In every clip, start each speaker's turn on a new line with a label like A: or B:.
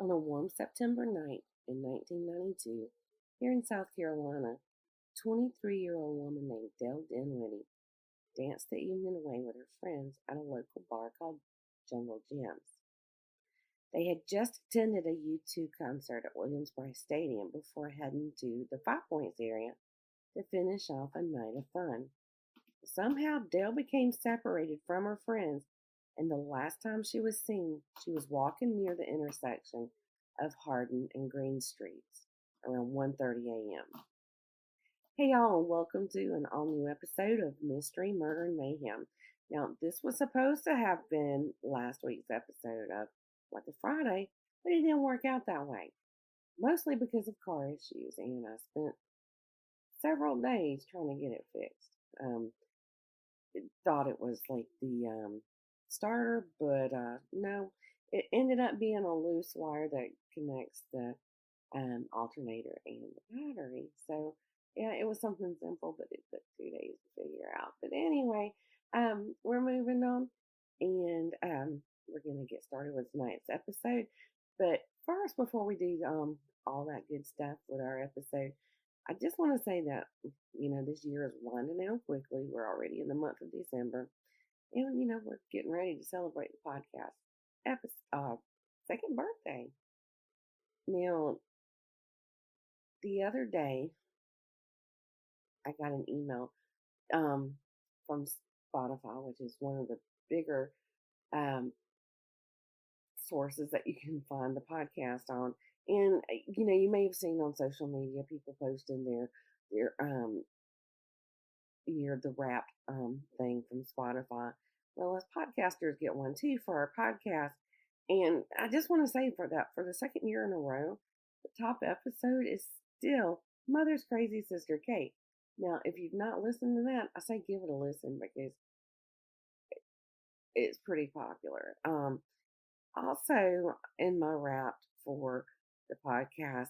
A: On a warm September night in 1992, here in South Carolina, 23-year-old woman named Dail Dinwiddie danced the evening away with her friends at a local bar called Jungle Gems. They had just attended a U2 concert at Williams-Brice Stadium before heading to the Five Points area to finish off a night of fun. Somehow, Dail became separated from her friends, and the last time she was seen, she was walking near the intersection of Hardin and Green Streets around 1:30 a.m. Hey y'all, and welcome to an all-new episode of Mystery, Murder, and Mayhem. Now, this was supposed to have been last week's episode of What the Friday, but it didn't work out that way. Mostly because of car issues, and I spent several days trying to get it fixed. Thought it was like the starter, but no, it ended up being a loose wire that connects the alternator and the battery. So yeah, it was something simple, but it took 2 days to figure out. But anyway, we're moving on, and we're gonna get started with tonight's episode. But first, before we do all that good stuff with our episode, I just want to say that, this year is winding down quickly. We're already in the month of December. And, we're getting ready to celebrate the podcast second birthday. Now, the other day, I got an email from Spotify, which is one of the bigger sources that you can find the podcast on. And you may have seen on social media people posting their the wrap thing from Spotify. Well, as podcasters get one too for our podcast. And I just want to say for the second year in a row, the top episode is still Mother's Crazy Sister Kate. Now, if you've not listened to that, I say give it a listen because it's pretty popular. Also, in my wrap for the podcast,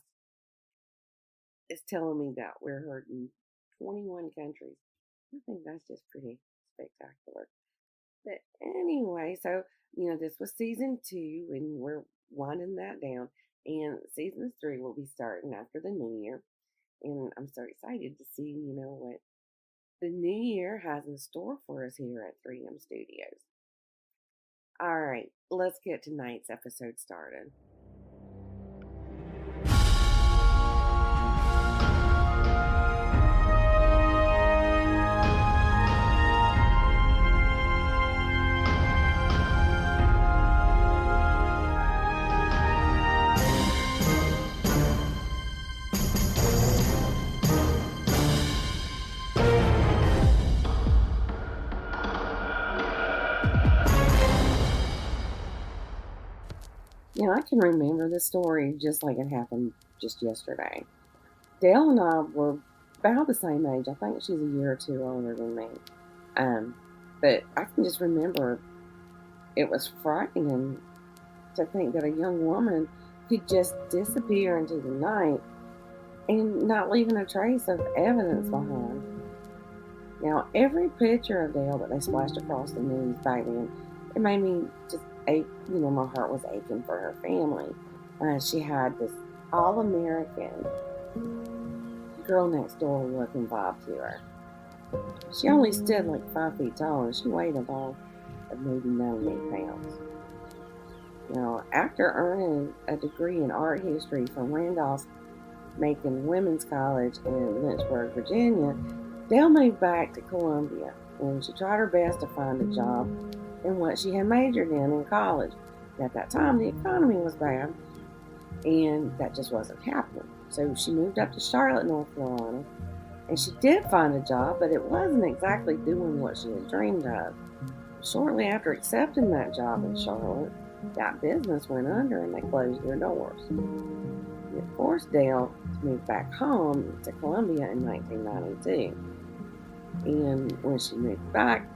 A: it's telling me that we're heard in 21 countries. I think that's just pretty spectacular. But anyway, so, this was season 2, and we're winding that down. And season 3 will be starting after the new year. And I'm so excited to see, what the new year has in store for us here at 3M Studios. All right, let's get tonight's episode started. I can remember this story just like it happened just yesterday. Dail and I were about the same age. I think she's a year or two older than me. But I can just remember it was frightening to think that a young woman could just disappear into the night and not leaving a trace of evidence behind. Now, every picture of Dail that they splashed across the news back then, it made me just ache. My heart was aching for her family. She had this all-American girl next door looking vibe to her. She only stood like 5 feet tall, and she weighed a ball of maybe 98 pounds. Now, after earning a degree in art history from Randolph-Macon Women's College in Lynchburg, Virginia, Dail moved back to Columbia, and she tried her best to find a job in what she had majored in college. At that time, the economy was bad, and that just wasn't happening. So she moved up to Charlotte, North Carolina, and she did find a job, but it wasn't exactly doing what she had dreamed of. Shortly after accepting that job in Charlotte, that business went under and they closed their doors. It forced Dail to move back home to Columbia in 1992. And when she moved back,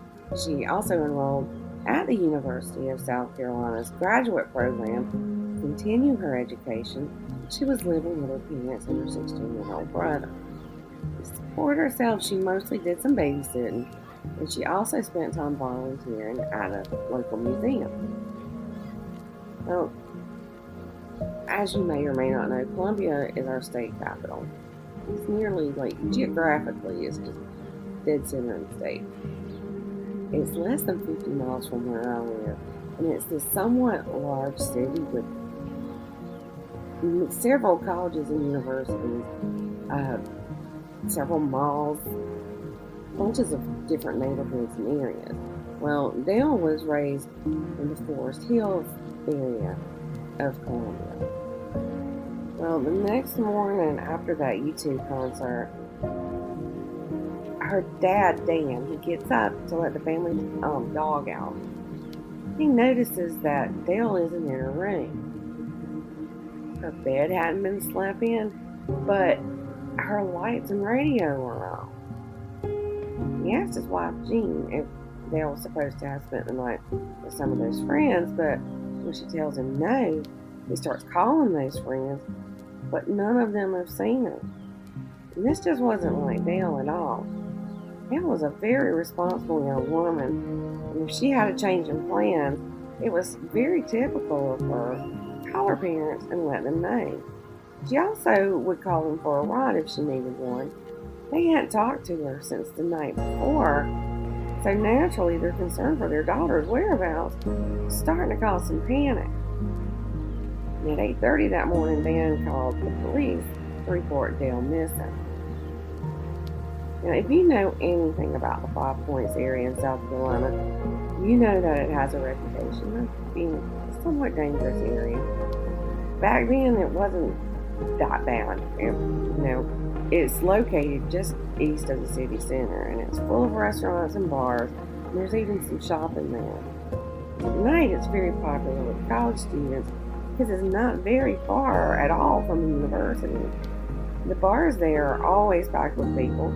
A: she also enrolled at the University of South Carolina's graduate program to continue her education. She was living with her parents and her 16-year-old brother. To support herself, she mostly did some babysitting, and she also spent time volunteering at a local museum. Well, as you may or may not know, Columbia is our state capital. It's nearly, geographically, it's just dead center in the state. It's less than 50 miles from where I live, and it's this somewhat large city with several colleges and universities, uh, several malls, bunches of different neighborhoods and areas. Well, Dale was raised in the Forest Hills area of Columbia. Well, the next morning after that U2 concert, her dad, Dan, he gets up to let the family dog out. He notices that Dale isn't in her room. Her bed hadn't been slept in, but her lights and radio were on. He asked his wife, Jean, if Dale was supposed to have spent the night with some of those friends, but when she tells him no, he starts calling those friends, but none of them have seen her. And this just wasn't like Dale at all. Dale was a very responsible young woman, and if she had a change in plans, it was very typical of her to call her parents and let them know. She also would call them for a ride if she needed one. They hadn't talked to her since the night before, so naturally their concern for their daughter's whereabouts was starting to cause some panic. And at 8:30 that morning, Dan called the police to report Dale missing. Now, if you know anything about the Five Points area in South Carolina, you know that it has a reputation of being a somewhat dangerous area. Back then, it wasn't that bad. It's located just east of the city center, and it's full of restaurants and bars, and there's even some shopping there. At night, it's very popular with college students because it's not very far at all from the university. The bars there are always packed with people,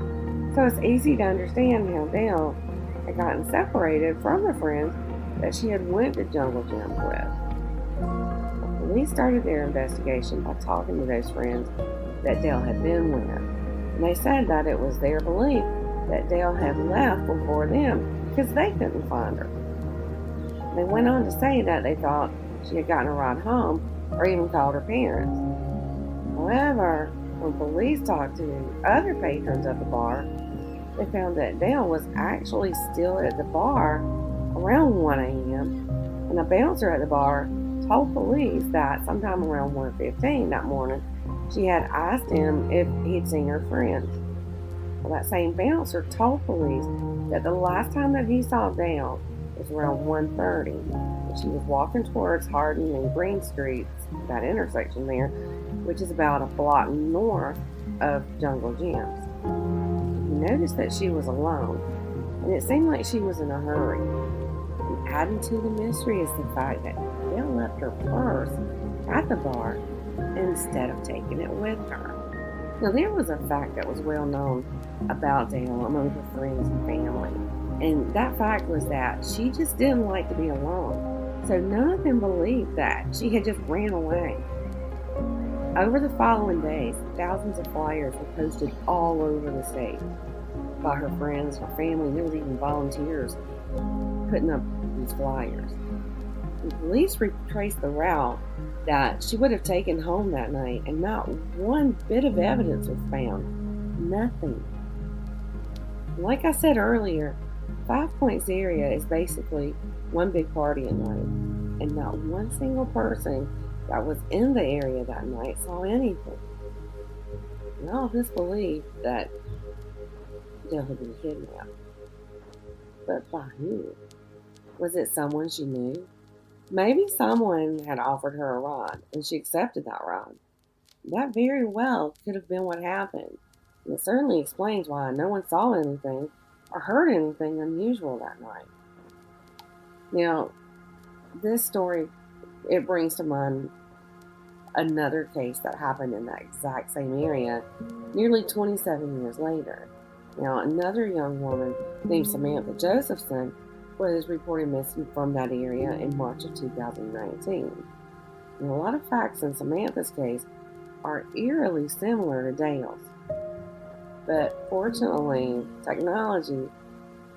A: so it's easy to understand how Dale had gotten separated from the friends that she had went to Jungle Gym with. The police started their investigation by talking to those friends that Dale had been with, and they said that it was their belief that Dale had left before them because they couldn't find her. They went on to say that they thought she had gotten a ride home or even called her parents. However, when police talked to other patrons of the bar, they found that Dale was actually still at the bar around 1 a.m., and a bouncer at the bar told police that sometime around 1:15 that morning, she had asked him if he'd seen her friends. Well, that same bouncer told police that the last time that he saw Dale was around 1:30, and she was walking towards Hardin and Green Streets, that intersection there, which is about a block north of Jungle Gyms. He noticed that she was alone, and it seemed like she was in a hurry. And adding to the mystery is the fact that Dale left her purse at the bar instead of taking it with her. Now, there was a fact that was well known about Dale among her friends and family, and that fact was that she just didn't like to be alone, so none of them believed that she had just ran away. Over the following days, thousands of flyers were posted all over the state by her friends, her family. There was even volunteers putting up these flyers. The police retraced the route that she would have taken home that night, and not one bit of evidence was found. Nothing. Like I said earlier, Five Points area is basically one big party at night, and not one single person that was in the area that night saw anything. And all of this believed that Dale had been kidnapped. But by who? Was it someone she knew? Maybe someone had offered her a ride, and she accepted that ride. That very well could have been what happened. And it certainly explains why no one saw anything or heard anything unusual that night. Now, this story, it brings to mind another case that happened in that exact same area nearly 27 years later. Now, another young woman named Samantha Josephson was reported missing from that area in March of 2019. And a lot of facts in Samantha's case are eerily similar to Dale's. But fortunately, technology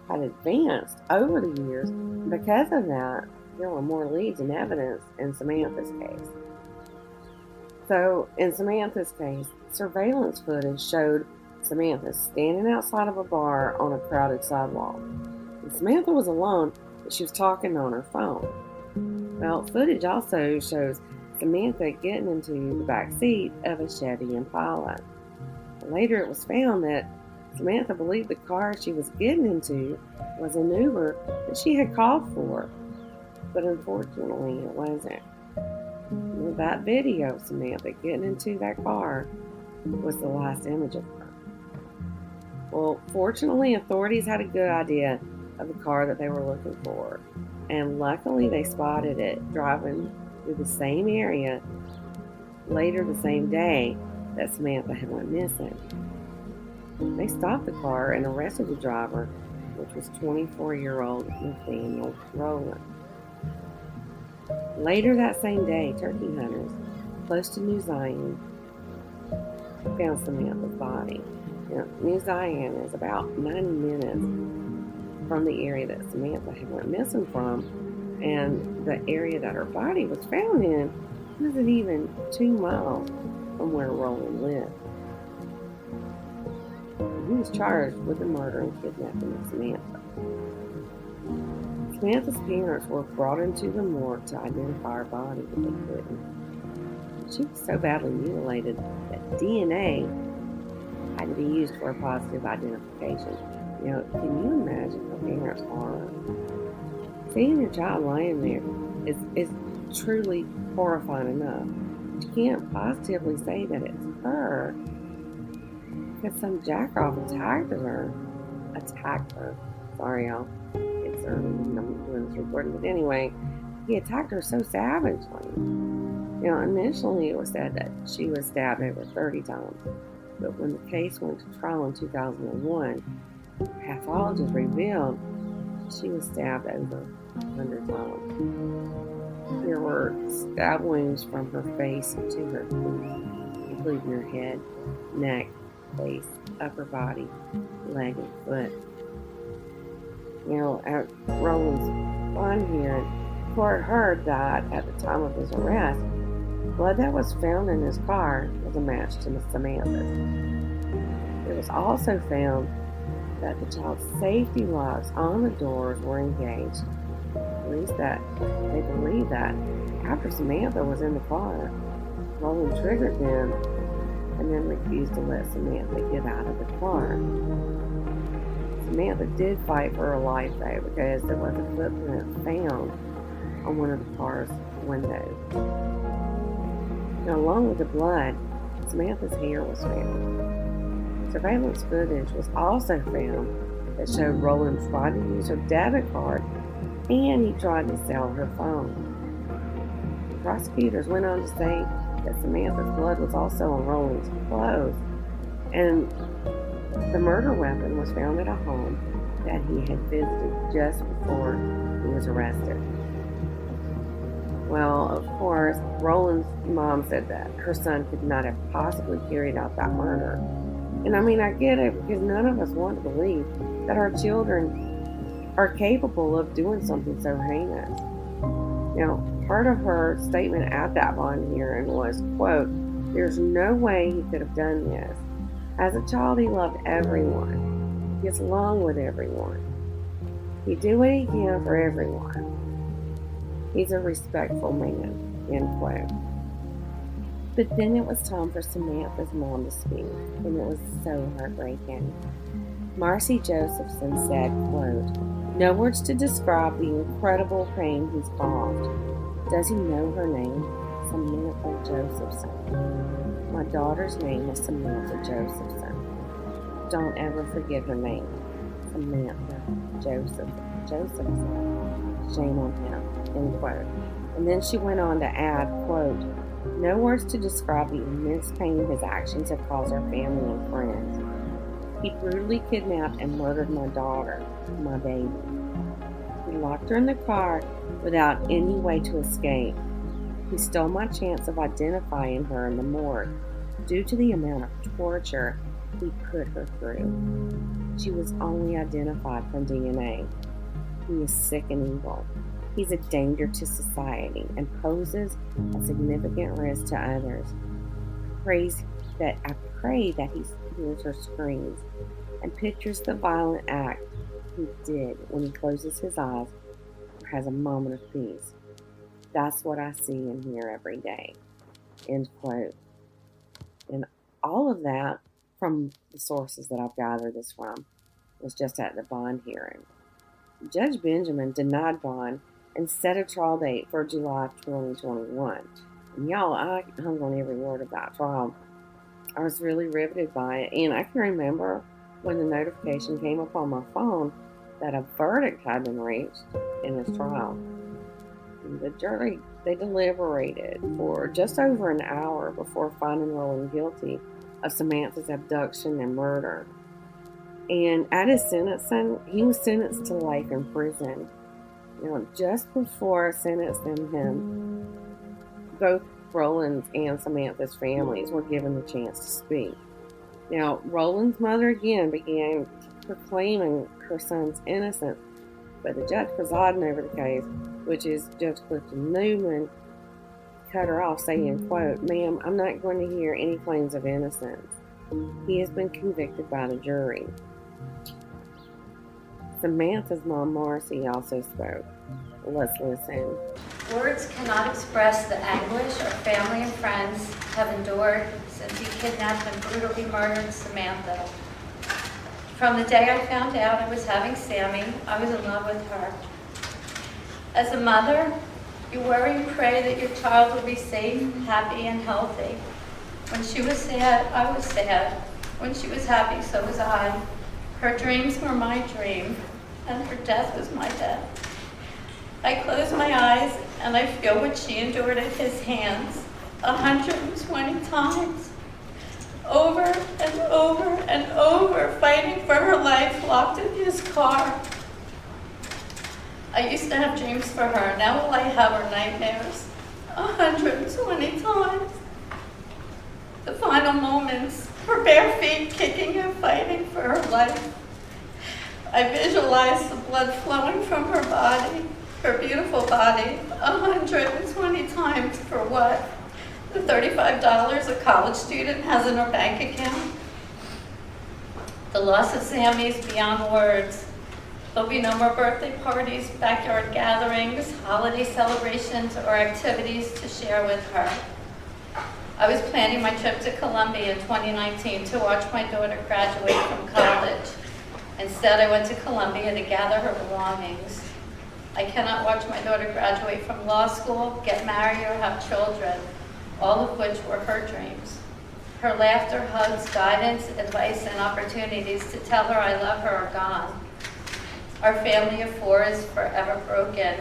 A: had advanced over the years, and because of that, there were more leads and evidence in Samantha's case. So, in Samantha's case, surveillance footage showed Samantha standing outside of a bar on a crowded sidewalk. And Samantha was alone, but she was talking on her phone. Well, footage also shows Samantha getting into the back seat of a Chevy Impala. Later, it was found that Samantha believed the car she was getting into was an Uber that she had called for, but unfortunately, it wasn't. That video of Samantha getting into that car was the last image of her. Well, fortunately, authorities had a good idea of the car that they were looking for, and luckily they spotted it driving through the same area later the same day that Samantha had went missing. They stopped the car and arrested the driver, which was 24-year-old Nathaniel Rowland. Later that same day, turkey hunters close to New Zion found Samantha's body. New Zion is about 90 minutes from the area that Samantha had went missing from, and the area that her body was found in wasn't even 2 miles from where Rowland lived. He was charged with the murder and kidnapping of Samantha. Samantha's parents were brought into the morgue to identify her body, but they couldn't. She was so badly mutilated that DNA had to be used for a positive identification. Can you imagine her parents' horror? Seeing your child lying there is truly horrifying enough. But you can't positively say that it's her because some jackoff attacked her. Sorry, y'all. It's early and I'm doing this recording, but anyway, he attacked her so savagely. Initially it was said that she was stabbed over 30 times, but when the case went to trial in 2001, pathologists revealed she was stabbed over 100 times. There were stab wounds from her face to her feet, including her head, neck, face, upper body, leg, and foot. At Rowland's bond hearing, the court heard that at the time of his arrest, blood that was found in his car was a match to Samantha's. It was also found that the child's safety locks on the doors were engaged. At least that they believe that after Samantha was in the car, Rowland triggered them and then refused to let Samantha get out of the car. Samantha did fight for her life though, because there was a footprint found on one of the car's windows. Along with the blood, Samantha's hair was found. Surveillance footage was also found that showed Rowland tried to use her debit card and he tried to sell her phone. The prosecutors went on to say that Samantha's blood was also on Rowland's clothes, and the murder weapon was found at a home that he had visited just before he was arrested. Well, of course, Rowland's mom said that her son could not have possibly carried out that murder. And I get it, because none of us want to believe that our children are capable of doing something so heinous. Part of her statement at that bond hearing was, quote, "There's no way he could have done this. As a child, he loved everyone. He gets along with everyone. He did what he can for everyone. He's a respectful man," end quote. But then it was time for Samantha's mom to speak, and it was so heartbreaking. Marcy Josephson said, quote, "No words to describe the incredible pain he's caused. Does he know her name? Samantha Josephson. My daughter's name is Samantha Josephson. Don't ever forget her name. Samantha Josephson. Shame on him," end quote. And then she went on to add, quote, "No words to describe the immense pain his actions have caused our family and friends. He brutally kidnapped and murdered my daughter, my baby. He locked her in the car without any way to escape. He stole my chance of identifying her in the morgue due to the amount of torture he put her through. She was only identified from DNA. He is sick and evil. He's a danger to society and poses a significant risk to others. I pray that he hears her screams and pictures the violent act he did when he closes his eyes or has a moment of peace. That's what I see and hear every day. End quote. And all of that from the sources that I've gathered this from was just at the bond hearing. Judge Benjamin denied bond and set a trial date for July of 2021. And y'all, I hung on every word of that trial. I was really riveted by it, and I can remember when the notification came up on my phone that a verdict had been reached in this trial. The jury, they deliberated for just over an hour before finding Roland guilty of Samantha's abduction and murder. And at his sentencing, he was sentenced to life in prison. Just before sentencing him, both Roland's and Samantha's families were given the chance to speak. Now, Roland's mother again began proclaiming her son's innocence, but the judge presiding over the case, which is Judge Clifton Newman, cut her off saying, quote, "Ma'am, I'm not going to hear any claims of innocence. He has been convicted by the jury." Samantha's mom, Marcy, also spoke. Let's listen.
B: Words cannot express the anguish our family and friends have endured since he kidnapped and brutally murdered Samantha. From the day I found out I was having Sammy, I was in love with her. As a mother, you worry and pray that your child will be safe, happy, and healthy. When she was sad, I was sad. When she was happy, so was I. Her dreams were my dream, and her death was my death. I close my eyes and I feel what she endured at his hands 120 times, over and over and over, fighting for her life, locked in his car. I used to have dreams for her. Now will I have her nightmares 120 times. The final moments, her bare feet kicking and fighting for her life. I visualize the blood flowing from her body, her beautiful body, 120 times for what? The $35 a college student has in her bank account? The loss of Sammy is beyond words. There'll be no more birthday parties, backyard gatherings, holiday celebrations, or activities to share with her. I was planning my trip to Columbia in 2019 to watch my daughter graduate from college. Instead, I went to Columbia to gather her belongings. I cannot watch my daughter graduate from law school, get married, or have children, all of which were her dreams. Her laughter, hugs, guidance, advice, and opportunities to tell her I love her are gone. Our family of four is forever broken.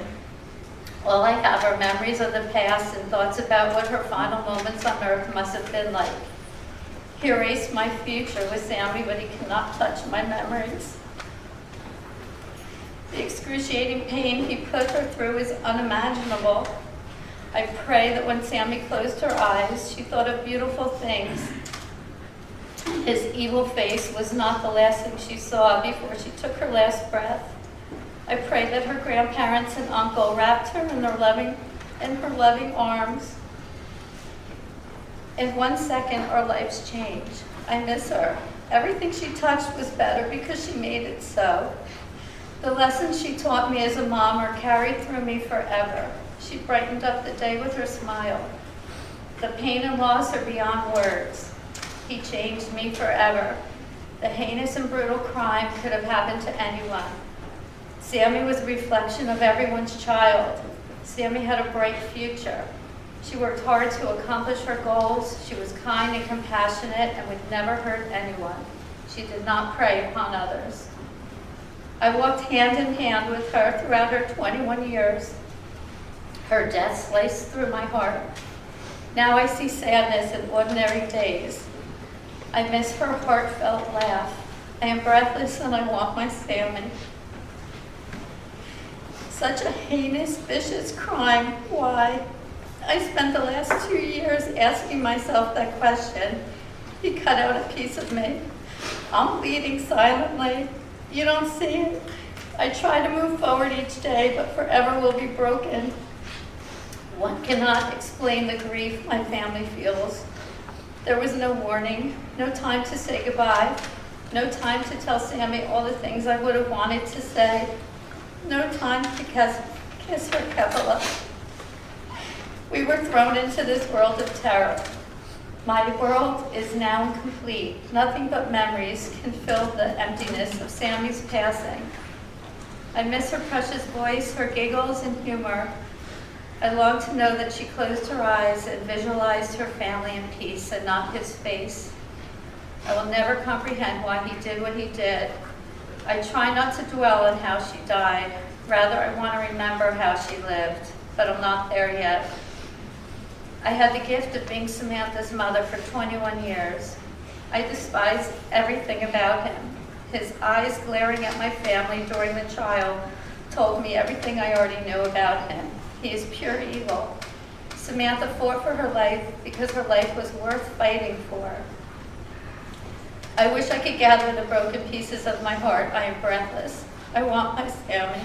B: All I have are memories of the past and thoughts about what her final moments on earth must have been like. He erased my future with Sammy, but he cannot touch my memories. The excruciating pain he put her through is unimaginable. I pray that when Sammy closed her eyes, she thought of beautiful things. His evil face was not the last thing she saw before she took her last breath. I pray that her grandparents and uncle wrapped her in her loving arms. In 1 second, our lives change. I miss her. Everything she touched was better because she made it so. The lessons she taught me as a mom are carried through me forever. She brightened up the day with her smile. The pain and loss are beyond words. He changed me forever. The heinous and brutal crime could have happened to anyone. Sammy was a reflection of everyone's child. Sammy had a bright future. She worked hard to accomplish her goals. She was kind and compassionate and would never hurt anyone. She did not prey upon others. I walked hand in hand with her throughout her 21 years. Her death sliced through my heart. Now I see sadness in ordinary days. I miss her heartfelt laugh. I am breathless and I want my Sammy. Such a heinous, vicious crime. Why? I spent the last 2 years asking myself that question. He cut out a piece of me. I'm bleeding silently. You don't see it. I try to move forward each day, but forever will be broken. One cannot explain the grief my family feels. There was no warning, no time to say goodbye, no time to tell Sammy all the things I would have wanted to say, no time to kiss her Kevlar. We were thrown into this world of terror. My world is now incomplete. Nothing but memories can fill the emptiness of Sammy's passing. I miss her precious voice, her giggles and humor. I long to know that she closed her eyes and visualized her family in peace and not his face. I will never comprehend why he did what he did. I try not to dwell on how she died. Rather, I want to remember how she lived, but I'm not there yet. I had the gift of being Samantha's mother for 21 years. I despised everything about him. His eyes glaring at my family during the trial told me everything I already knew about him. He is pure evil. Samantha fought for her life because her life was worth fighting for. I wish I could gather the broken pieces of my heart. I am breathless. I want my Sammy.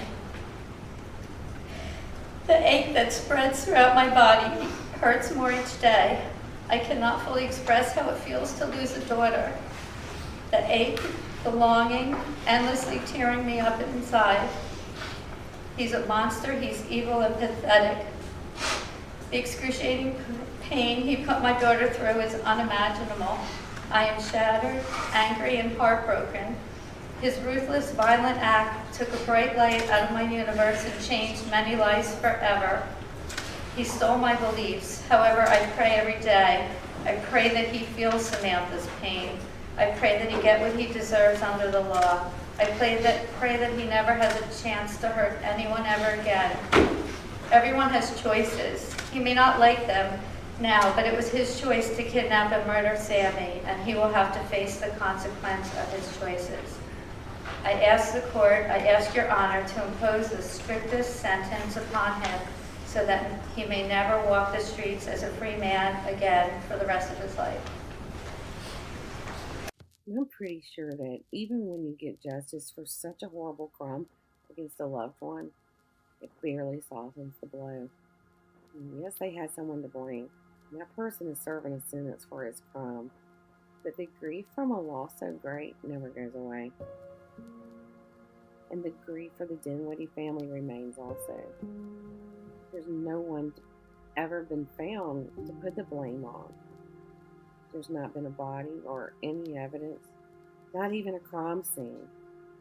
B: The ache that spreads throughout my body hurts more each day. I cannot fully express how it feels to lose a daughter. The ache, the longing, endlessly tearing me up inside. He's a monster, he's evil and pathetic. The excruciating pain he put my daughter through is unimaginable. I am shattered, angry, and heartbroken. His ruthless, violent act took a bright light out of my universe and changed many lives forever. He stole my beliefs. However, I pray every day. I pray that he feels Samantha's pain. I pray that he get what he deserves under the law. I pray that he never has a chance to hurt anyone ever again. Everyone has choices. He may not like them now, but it was his choice to kidnap and murder Sammy, and he will have to face the consequence of his choices. I ask the court, I ask your honor to impose the strictest sentence upon him so that he may never walk the streets as a free man again for the rest of his life.
A: I'm pretty sure that even when you get justice for such a horrible crime against a loved one, it barely softens the blow. And yes, they had someone to blame. And that person is serving a sentence for his crime. But the grief from a loss so great never goes away. And the grief for the Dinwiddie family remains also. There's no one ever been found to put the blame on. There's not been a body or any evidence, not even a crime scene.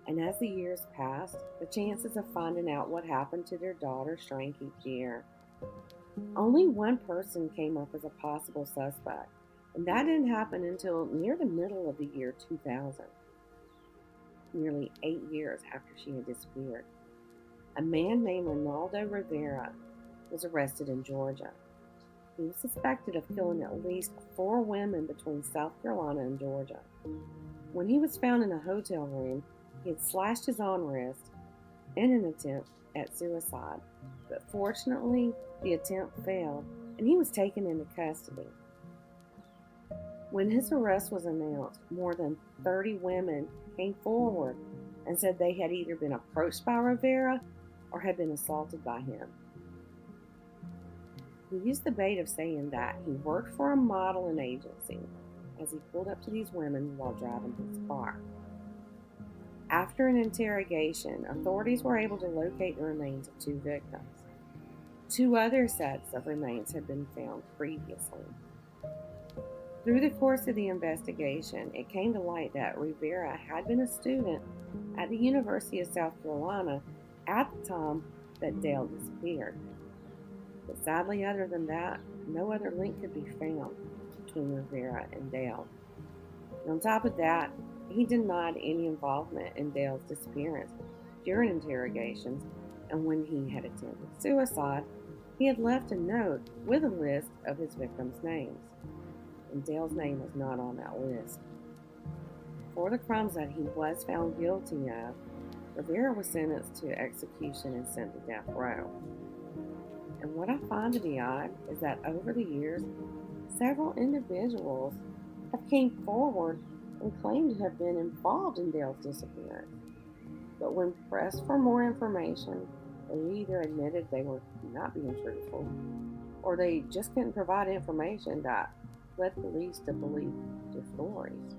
A: And as the years passed, the chances of finding out what happened to their daughter shrank each year. Only one person came up as a possible suspect, and that didn't happen until near the middle of the year 2000, nearly 8 years after she had disappeared. A man named Ronaldo Rivera was arrested in Georgia. He was suspected of killing at least 4 women between South Carolina and Georgia. When he was found in a hotel room, he had slashed his own wrist in an attempt at suicide, but fortunately, the attempt failed and he was taken into custody. When his arrest was announced, more than 30 women came forward and said they had either been approached by Rivera or had been assaulted by him. He used the bait of saying that he worked for a modeling agency as he pulled up to these women while driving his car. After an interrogation, authorities were able to locate the remains of 2 victims. 2 other sets of remains had been found previously. Through the course of the investigation, it came to light that Rivera had been a student at the University of South Carolina at the time that Dail disappeared. But sadly, other than that, no other link could be found between Rivera and Dail. And on top of that, he denied any involvement in Dail's disappearance during interrogations, and when he had attempted suicide, he had left a note with a list of his victims' names, and Dail's name was not on that list. For the crimes that he was found guilty of, Rivera was sentenced to execution and sent to death row. And what I find to be odd is that over the years, several individuals have came forward and claimed to have been involved in Dail's disappearance. But when pressed for more information, they either admitted they were not being truthful, or they just couldn't provide information that led police to believe their stories.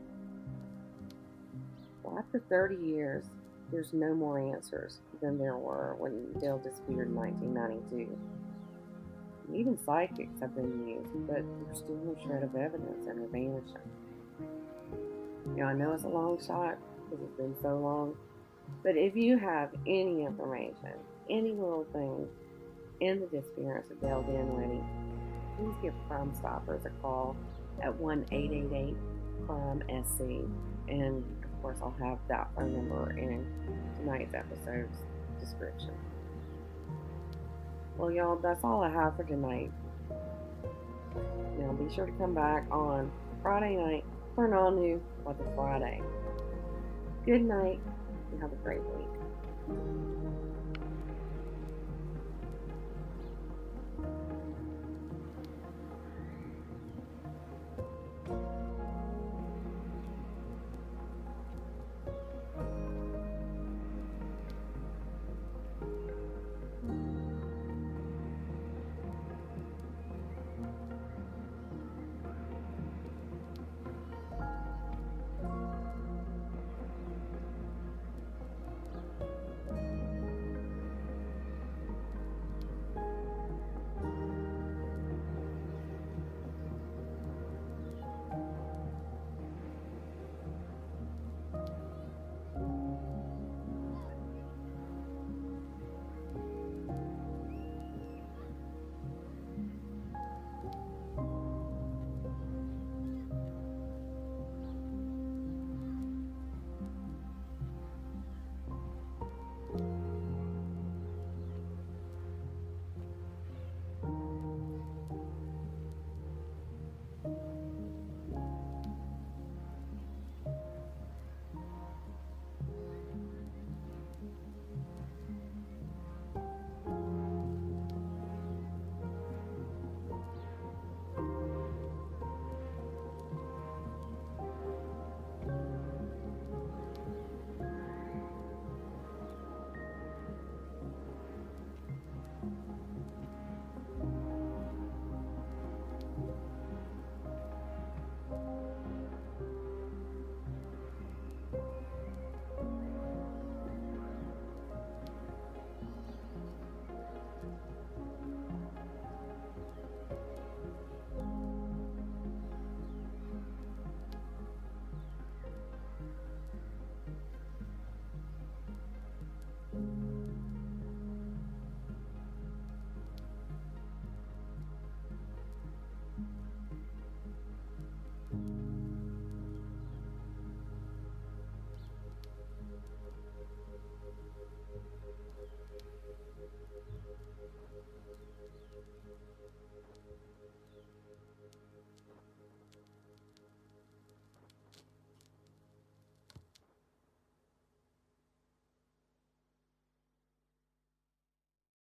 A: Well, after 30 years, there's no more answers than there were when Dail disappeared in 1992. Even psychics have been used, but there's still no shred of evidence in her vanishing. I know it's a long shot because it's been so long, but if you have any information, any little thing in the disappearance of Dail Dinwiddie, please give Crime Stoppers a call at 1-888-CRIME-SC, and of course I'll have that phone number in tonight's episode's description. Well, y'all, that's all I have for tonight. Now be sure to come back on Friday night for an all-new What the Friday. Good night, and have a great week.